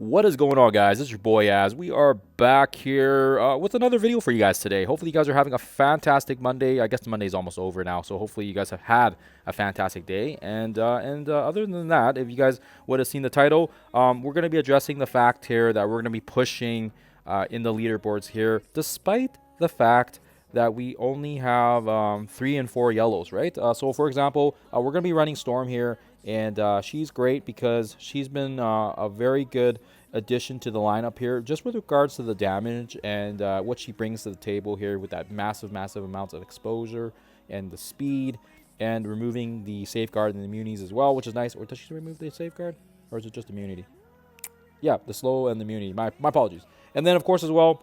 What is going on, guys? This is your boy Az. We are back here with another video for you guys today. Hopefully you guys are having a fantastic Monday. I guess the Monday's almost over now, so hopefully you guys have had a fantastic day. And other than that, if you guys would have seen the title, we're going to be addressing the fact here that we're going to be pushing in the leaderboards here, despite the fact that we only have 3 and 4 yellows, right? So for example, we're going to be running Storm here, and she's great because she's been a very good addition to the lineup here, just with regards to the damage and what she brings to the table here with that massive amounts of exposure and the speed, and removing the safeguard and the immunities as well, which is nice. Or does she remove the safeguard, or is it just immunity? Yeah, the slow and the immunity. My apologies. And then of course as well,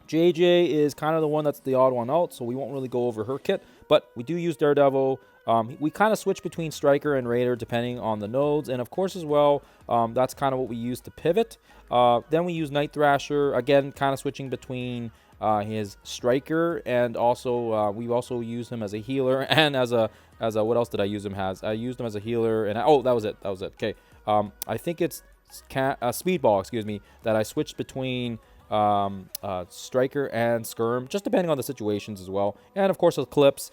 JJ is kind of the one that's the odd one out, so we won't really go over her kit, but we do use Daredevil. We kind of switch between Striker and Raider depending on the nodes, and of course as well, that's kind of what we use to pivot. Then we use Night Thrasher, again kind of switching between his Striker, and also we also use him as a healer and as a what else did I use him as? I used him as a healer, and oh, that was it. Okay. I think it's Speedball, excuse me, that I switched between Striker and Skirm, just depending on the situations as well. And of course Eclipse,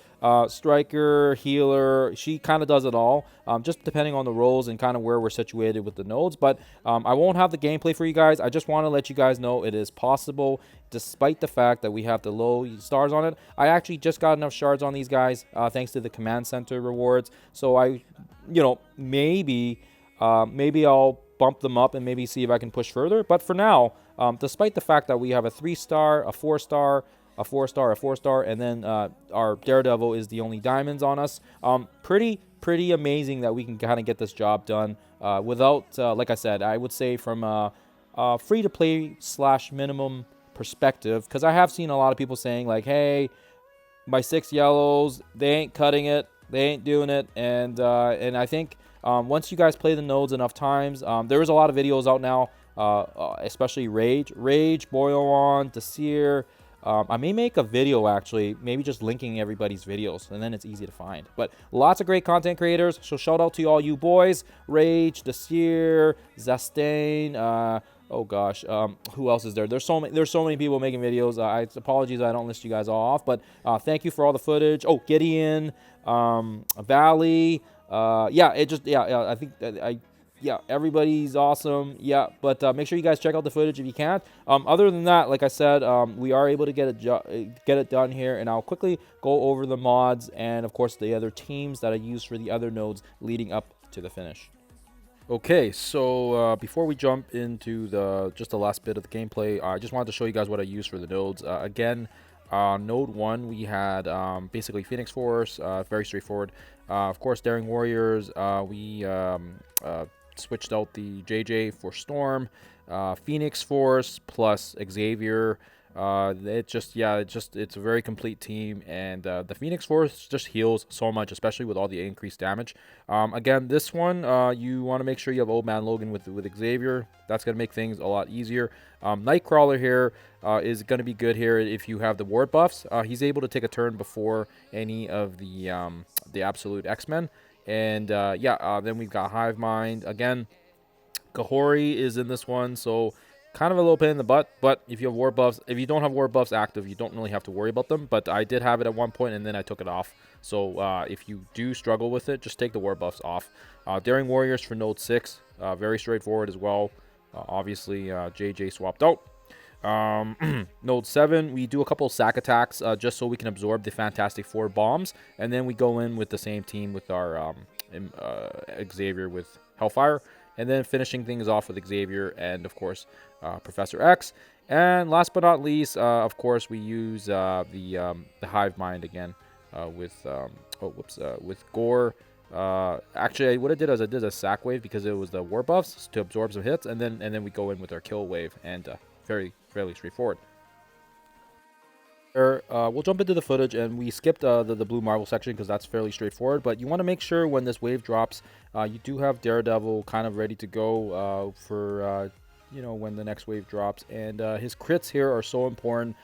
Striker, healer, she kind of does it all, just depending on the roles and kind of where we're situated with the nodes. But I won't have the gameplay for you guys. I just want to let you guys know it is possible, despite the fact that we have the low stars on it. I actually just got enough shards on these guys thanks to the command center rewards, so I, maybe I'll bump them up and maybe see if I can push further. But for now, despite the fact that we have a 3-star, a 4-star, a 4-star, a 4-star, and then our Daredevil is the only diamonds on us, pretty amazing that we can kind of get this job done without, like I said, I would say from a free-to-play / minimum perspective, because I have seen a lot of people saying like, hey, my 6 yellows, they ain't cutting it, they ain't doing it, and I think once you guys play the nodes enough times, there is a lot of videos out now, especially Rage, Boyoan, Desir. I may make a video actually, maybe just linking everybody's videos, and then it's easy to find. But lots of great content creators, so shout out to all you boys, Rage, Desir, Zastain, oh gosh, who else is there? There's so many people making videos. Apologies I don't list you guys all off, but thank you for all the footage. Oh, Gideon, Valley. I think everybody's awesome. Yeah, but make sure you guys check out the footage if you can. Other than that, like I said, we are able to get it done here, and I'll quickly go over the mods and of course the other teams that I use for the other nodes leading up to the finish. Okay, so before we jump into just the last bit of the gameplay, I just wanted to show you guys what I use for the nodes. Again, node 1, we had basically Phoenix Force, very straightforward. Of course, Daring Warriors, we switched out the JJ for Storm, Phoenix Force plus Xavier. It's a very complete team, and the Phoenix Force just heals so much, especially with all the increased damage. Again, this one, you want to make sure you have Old Man Logan with Xavier. That's going to make things a lot easier. Nightcrawler here is going to be good here if you have the ward buffs. He's able to take a turn before any of the absolute X-Men. And then we've got Hive Mind. Again, Kahori is in this one, so kind of a little pain in the butt, but if you have ward buffs, if you don't have ward buffs active, you don't really have to worry about them. But I did have it at one point, and then I took it off. So if you do struggle with it, just take the ward buffs off. Daring Warriors for node 6, very straightforward as well. Obviously, JJ swapped out. Node 7, we do a couple of sack attacks just so we can absorb the Fantastic Four bombs, and then we go in with the same team with our Xavier with Hellfire, and then finishing things off with Xavier and of course Professor X. And last but not least, of course, we use the Hive Mind again with Gore. Actually, what I did is I did a sack wave because it was the war buffs to absorb some hits, and then we go in with our kill wave, and fairly straightforward. We'll jump into the footage, and we skipped the blue marble section because that's fairly straightforward. But you want to make sure when this wave drops, you do have Daredevil kind of ready to go for when the next wave drops. And his crits here are so important.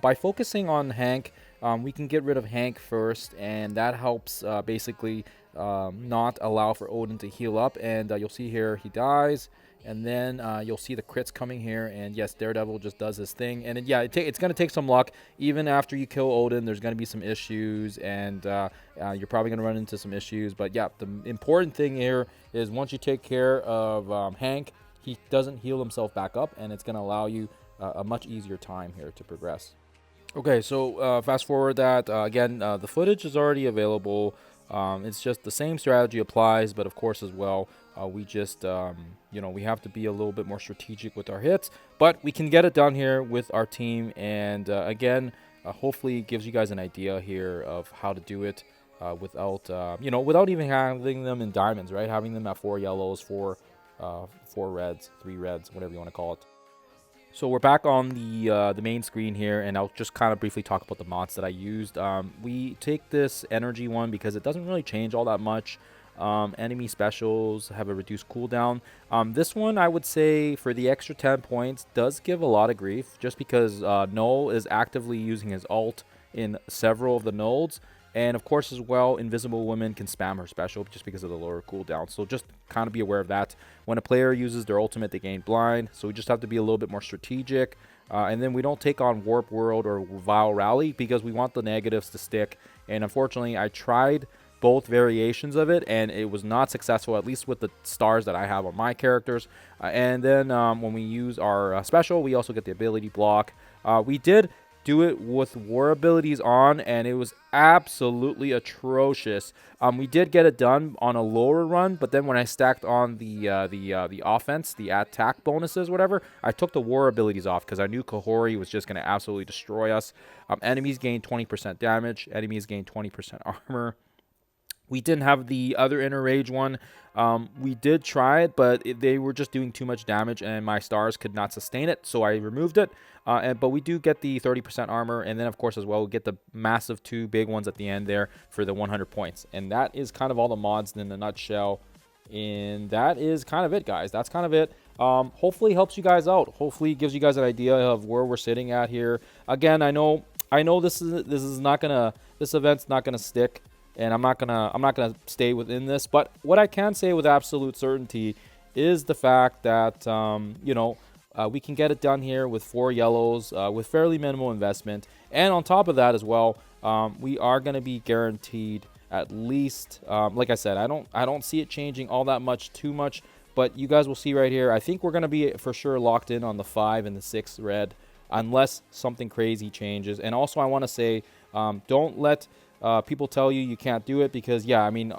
By focusing on Hank, we can get rid of Hank first, and that helps basically not allow for Odin to heal up. And you'll see here he dies, And then you'll see the crits coming here, and yes, Daredevil just does his thing. And yeah, it's going to take some luck. Even after you kill Odin, there's going to be some issues, and you're probably going to run into some issues. But yeah, the important thing here is once you take care of Hank, he doesn't heal himself back up, and it's going to allow you a much easier time here to progress. Okay, so fast forward that. Again, the footage is already available. It's just the same strategy applies, but of course as well, we just, we have to be a little bit more strategic with our hits. But we can get it done here with our team, and again, hopefully it gives you guys an idea here of how to do it without even having them in diamonds, right? Having them at 4 yellows, 4 reds, 3 reds, whatever you want to call it. So we're back on the main screen here, and I'll just kind of briefly talk about the mods that I used. We take this energy one because it doesn't really change all that much. Enemy specials have a reduced cooldown. This one, I would say, for the extra 10 points, does give a lot of grief, just because Null is actively using his ult in several of the nodes. And of course, as well, Invisible Woman can spam her special just because of the lower cooldown. So just kind of be aware of that. When a player uses their ultimate, they gain blind. So we just have to be a little bit more strategic. And then we don't take on Warp World or Vile Rally because we want the negatives to stick. And unfortunately, I tried both variations of it, and it was not successful, at least with the stars that I have on my characters. And then when we use our special, we also get the ability block. We did do it with war abilities on, and it was absolutely atrocious. We did get it done on a lower run, but then when I stacked on the offense, the attack bonuses, whatever, I took the war abilities off because I knew Kahori was just going to absolutely destroy us. Enemies gain 20% damage. Enemies gain 20% armor. We didn't have the other inner rage one. We did try it, but they were just doing too much damage, and my stars could not sustain it, so I removed it. But we do get the 30% armor, and then, of course, as well, we get the massive 2 big ones at the end there for the 100 points. And that is kind of all the mods in a nutshell. And that is kind of it, guys. That's kind of it. Hopefully helps you guys out. Hopefully gives you guys an idea of where we're sitting at here. Again, I know this event's not gonna stick. And I'm not gonna stay within this, but what I can say with absolute certainty is the fact that we can get it done here with 4 yellows with fairly minimal investment, and on top of that as well, we are gonna be guaranteed at least, like I said, I don't see it changing all that much too much, but you guys will see right here. I think we're gonna be for sure locked in on the 5 and the 6 red, unless something crazy changes. And also, I want to say, don't let people tell you can't do it, because yeah, I mean,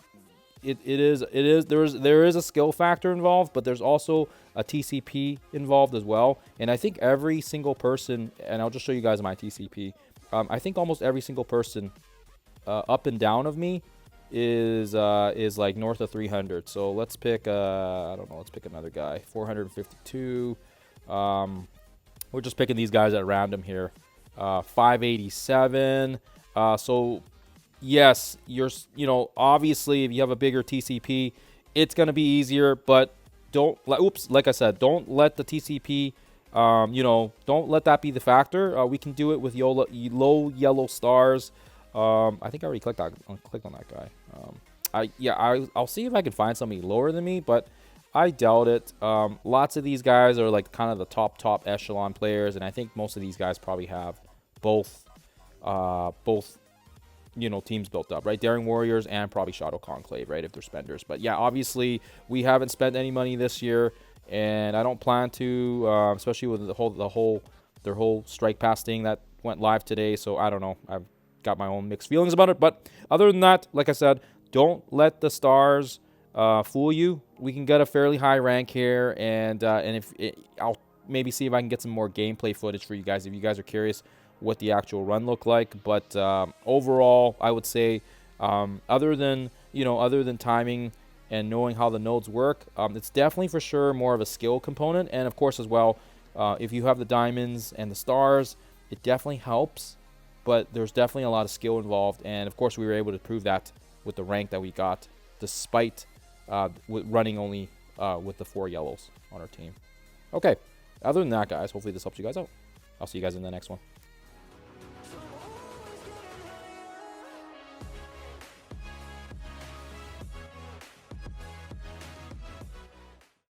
there is a skill factor involved, but there's also a TCP involved as well. And I think every single person, and I'll just show you guys my TCP. I think almost every single person up and down of me is like north of 300. So let's pick I don't know, let's pick another guy. 452. We're just picking these guys at random here. 587. So yes, obviously if you have a bigger TCP, it's going to be easier, but like I said, don't let the TCP, don't let that be the factor. We can do it with low yellow stars. I think I already clicked on that guy. I'll see if I can find somebody lower than me, but I doubt it. Lots of these guys are like kind of the top echelon players, and I think most of these guys probably have both teams built up, right? Daring Warriors and probably Shadow Conclave, right, if they're spenders. But yeah, obviously we haven't spent any money this year, and I don't plan to, especially with their whole strike pass thing that went live today. So I don't know. I've got my own mixed feelings about it. But other than that, like I said, don't let the stars fool you. We can get a fairly high rank here, and I'll maybe see if I can get some more gameplay footage for you guys if you guys are curious what the actual run looked like. But overall, I would say, other than timing and knowing how the nodes work, it's definitely for sure more of a skill component. And of course as well, if you have the diamonds and the stars, it definitely helps, but there's definitely a lot of skill involved. And of course we were able to prove that with the rank that we got, despite running only with the 4 yellows on our team. Okay, other than that, guys, hopefully this helps you guys out. I'll see you guys in the next one.